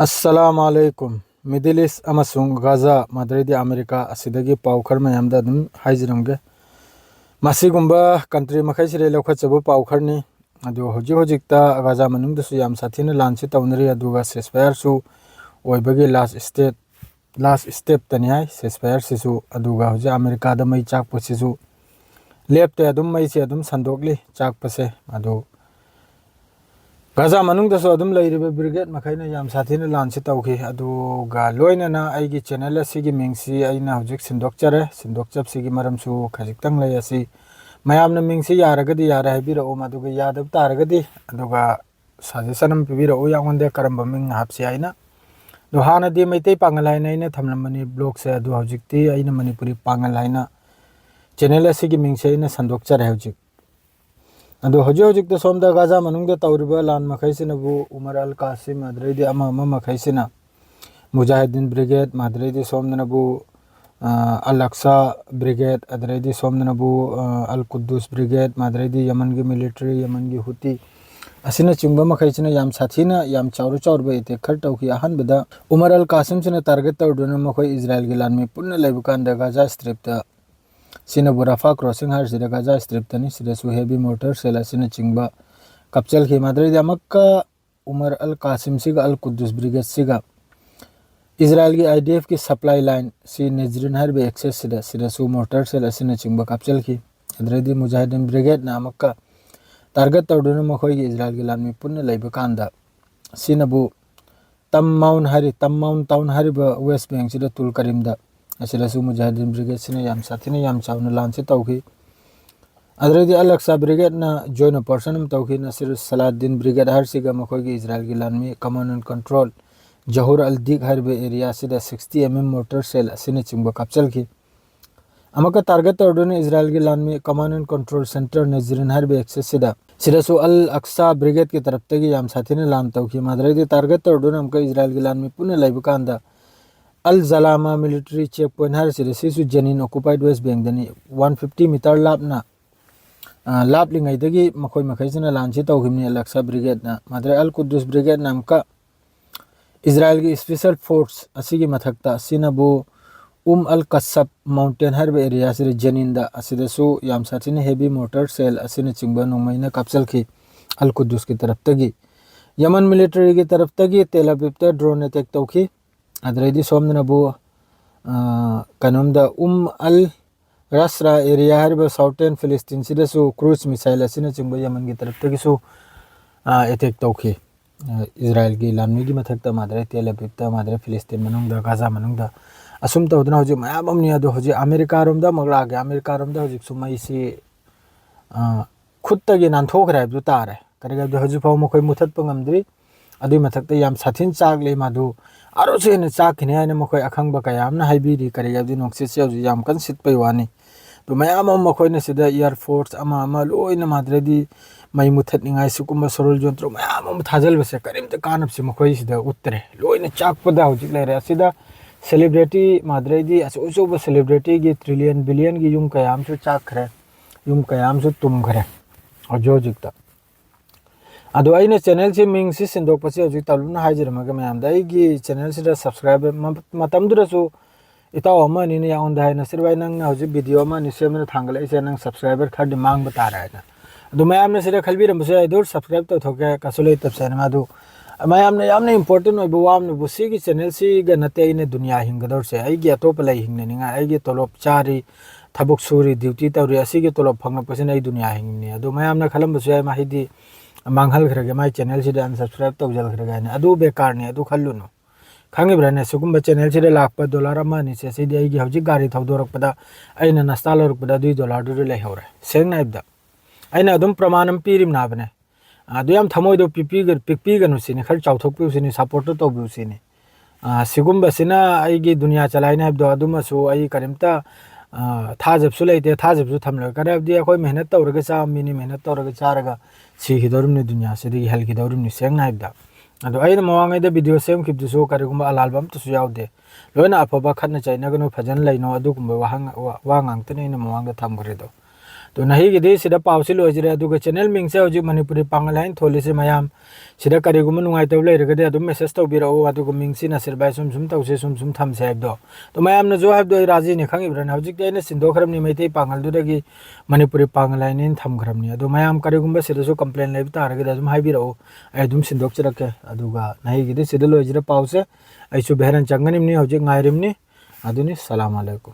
अस्सलामुअलैकुम middle east अमसुंग Gaza मद्रेदी अमेरिका असिदगी पाउखर मयामदा अदुम हाइजरमगे मसिगुंबा कंट्री मखैसिरे लौखचबो पाउखरनी अदु होजि होजिकता गाजा मनुंगदसु याम साथिना लानसि तौनरी अदुगा सेसफायर सु ओइबगी लास्ट स्टेप तनियाय सेसफायर सिसु अदुगा होजि अमेरिका दा मई चाकपसिसु लेप्ते अदुम मई से अदुम संदोकली चाकपसे अदु गाजा मनुंगदसु अदुम लैरिबे ब्रिगेड मखैना याम साथिना लानसि तौखि अदुगा लोइनना आइगी चैनल असिगी मिंगसि आइना होजिक सिंदोकचबसिगी मरमसु खजिक्तंग लै असि मयामना मिंगसि यारगदि यारे हाइबिरओ मदुगा यादब तारगदि अदुगा सजेशन अम पिबिरओ यांगोंदे करंबा मिंग हापसि आइना दो हानादि मैतै पांगल हाइना आइना थमलमनि ब्लॉग से अदु होजिकति आइना मणिपुरी पांगल हाइना चैनल असिगी मिंगसि आइना संदोकचरे होजिक अदो होजिक तो सोमदा गाजा मनुंगदा तौरिबा लान मखैसिनबु उमर अल कासिम अदरेदी अमा मखैसिना मुजाहिदीन ब्रिगेड मदरेदी सोमदनबु अल अक्सा ब्रिगेड अदरेदी सोमदनबु अल कुद्दूस ब्रिगेड मदरेदी यमन की मिलिट्री यमन की हुती असिना चिंबा मखैसिना याम साथिना याम चाउरबा इते खर तौखि अहनबदा उमर अल कासिम सिना टारगेट तौदुना मखै इजराइल की लान में पुन्ना लेबुकांदा गाजा स्ट्रिप सिना बुराफा क्रॉसिंग हर सिदा गाजा स्ट्रिप तनी सिदा हेवी मोटर सेल सिना चिंबा कप्चल की मदरेदी अमक्का उमर अल कासिम सिगा अल कुद्दूस ब्रिगेड सिगा इजराइल की आईडीएफ की सप्लाई लाइन सी नेजरिन हर बे एक्सेस सिदा सु मोटर सेल सिना चिंबा कप्चल की अदरेदी मुजाहिदीन ब्रिगेड ना अमक्का टारगेट तौदुना मखोई की इजराइल की लान में पुन्ना लेबुकांदा सिनाबु तम माउन टाउन हरिबा वेस्ट बैंक सिदा तुल करीमदा असिलसु मुजाहिदीन ब्रिगेड सिना याम साथिना याम चाउना लानसि तौखि अदरेदी अल अक्सा ब्रिगेड ना जॉइन ऑपरेशन में तौखि नसीर सलाउद्दीन ब्रिगेड हर सिगा मखोई की इजराइल की लान में command and control Juhor al Dik हरबे एरिया सिदा 60 मोटर सेल सिना चिंबा कप्चल की अमका टारगेट तौदुना इजराइल की लान में कमांड एंड कंट्रोल सेंटर नजरिन हरबे एक्सेस सिदासु अल अक्सा ब्रिगेड की तरफ तगी याम साथिना लान तौखि मदरेदी टारगेट तौदुना अमका इजराइल की लान में पुनः लेबुकांदा अल जलामा मिलिट्री चेक पॉइंट हर सिसु जेनिन ऑक्युपाइड वेस्ट बैंक दनी 150 मीटर लापना लापलिंगैदगी मखोय मखैसिना लानसि तौखिमनि अल अक्सा ब्रिगेड ना मदरे अल कुद्दूस ब्रिगेड नामका इजराइल की स्पेशल फोर्स असिगी मथक्ता सिनाबु अल कस्सब माउंटेन हर एरिया से जेनिंदा असिदसु याम साथिना हेवी मोटर सेल असिना चिंबा नोंमैना कप्चल की अल कुद्दूस की तरफ तगी यमन मिलिट्री की तरफ तगी तेल अवीव ड्रोन अटैक तौखि अदरेदी सोमदनबु कनोमदा अल रसरा एरिया हरबा साउथर्न फिलिस्तीन सिदसु क्रूज मिसाइल असिना चिंबा यमन की तरफ तगिसु अटैक तौखि इजराइल की लानमी की मथक्ता मादरे तेल अवीव मादरे फिलिस्तीन मनुंगदा गाजा मनुंगदा असुम तौदना होजि मयाम अमनि अदो होजि अमेरिका रोमदा मगलागे अमेरिका रोमदा होजि सुमैसि खुत्तगी नानथोखरे हाइबदु तारे करिगा होजि फाव मखोय मुथतप ngamdri अदुई मथक्ता याम साथिन चागले मादु आरोसे ने चाखिने आइना मखोय अखंगबा कयामना हाइबिरि करिगा नोंसिसे होजि याम कन सिटपै वानी तो मयाम मखोयने सिदा एयर फोर्स अमा लोइना माद्रेदी मै मुथतनिंगाय सिकुम सरोल जंत्र मयाम थाजलबसे करिमते कानबसे मखोय सिदा उत्तरे लोइना चाकपदा होजि लेरे सिदा सेलिब्रिटी माद्रेदी अचोचोब सेलिब्रिटी की ट्रिलियन बिलियन की युम कयाम सु चाखरे युम कयाम सु तुमखरे अजोजिकता अदो आइना चैनल से मिंग से सिंदोकपसे होजि तलुना हाइजरमगे मयामदा आइगी चैनल से सब्सक्राइबर मतमदुरसु इताव अमा नि याउंदा हाइना सिरवाय नंग होजि वीडियो अमा नि सेमना थांगलै से नंग सब्सक्राइबर खर्दि मांग बतारा हाइना अदो मयामना सिरा खलबिरमसे आइदोर सब्सक्राइब तो थोके कसुलै तपसेना मादु मयामना यामना इंपोर्टेंट ओइबो वामना बुसिगी चैनल सिगा नते आइना दुनिया हिंगदौर से आइगी अतोप लै हिंगनेनिंगा आइगी तोलोप चारी थबुक सूरी ड्यूटी तौरी असिगी तोलोप फंगनपसिना आइ दुनिया हिंगने अदो मयामना खलमबसु आइ माहिदी मांगहल खरगे माइ चैनल सिदा अनसब्सक्राइब तौजल खरगे अदु बेकारने अदु खल्लुनो खांगिब्राने सुगुम्बा चैनल सिदा लाकपा डॉलर अमानि से सिदी आइगी हौजि गाड़ी थौदोरकपदा आइना नास्ता लौरकपदा $2 दु लैहौरे सेंग नाइबदा आइना अदुम प्रमाणम पिरिम नाबने अदु याम थमोइदो पिकपिगनु सिने खर चाउथोकपु सिने सपोर्ट तौबु सिने सिगुम्बा सिना आइगी दुनिया चलाइना हबदो अदुमसु आइ करिमता थाजबसु लैते थाजबसु थमलो करबदि अखोय मेहनत तौरगा चा मिनी मेहनत तौरगा चारगा सिखिदोरुमनि दुनिया सिदि हेलखिदोरुमनि सेंग नाइबदा अदो आइना मवांगैदा वीडियो सेम खिबदुसु करिगुम्बा अलालबम तुसु यावदे लोइना अफबा खतना चाइनागनु फजन लैनो अदुगुम्बा वांगांगतने इन मवांगा थमगरेदो तो नहीं गिदी सिदा पाउसी लोजरे अदुगा चैनल मिंगसे हौजिक मणिपुरी पांगल हाइन थोलिसे मयाम सिदा करिगुम नुंगाइतब लेरगदे अदुम मेसेज तौबिराओ अदुगा मिंगसिना सिरबाय सुम सुम तौसे सुम सुम थमसे हाइबदो तो मयाम न जो हाइबदो राजी ने खंगिब्रन हौजिक देने सिंदोखरमनि मैतै पांगल दुदगी मणिपुरी पांगल हाइन थमखरमनि अदु मयाम करिगुम सिदासु कंप्लेन लेब तारगदे अदुम हाइबिराओ अदुम सिंदोकचरके अदुगा नहीं गिदी सिदा लोजरे पाउसे ऐसु बेहरन चंगनिमनि हौजिक ngaइरिमनि अदुनि सलाम अलैकुम।